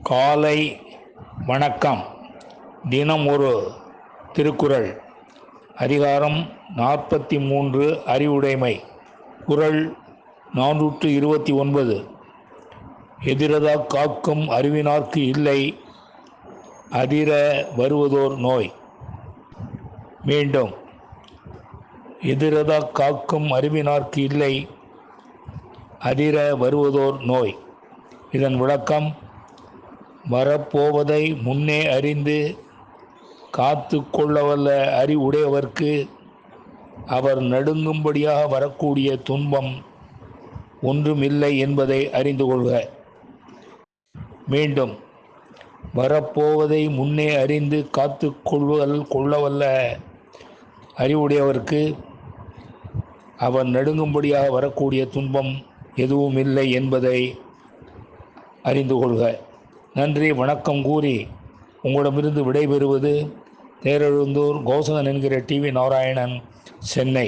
காலை வணக்கம். தினம் ஒரு திருக்குறள். அதிகாரம் 43 அறிவுடைமை. குறள் 429. எதிரதா காக்கும் அறிவினார்க்கு இல்லை, அதிர வருவதோர் நோய். மீண்டும், எதிரதா காக்கும் அறிவினார்க்கு இல்லை, அதிர வருவதோர் நோய். இதன் விளக்கம்: வரப்போவதை முன்னே அறிந்து காத்து கொள்ளவல்ல அறிவுடையவர்க்கு அவர் நடுங்கும்படியாக வரக்கூடிய துன்பம் ஒன்றுமில்லை என்பதை அறிந்து கொள்க. மீண்டும், வரப்போவதை முன்னே அறிந்து காத்து கொள்ளவல்ல அறிவுடையவர்க்கு அவர் நடுங்கும்படியாக வரக்கூடிய துன்பம் எதுவும் இல்லை என்பதை அறிந்து கொள்க. நன்றி, வணக்கம் கூறி உங்களிடமிருந்து விடைபெறுவது தேரெழுந்தூர் கோசகன் என்கிற டிவி நாராயணன், சென்னை.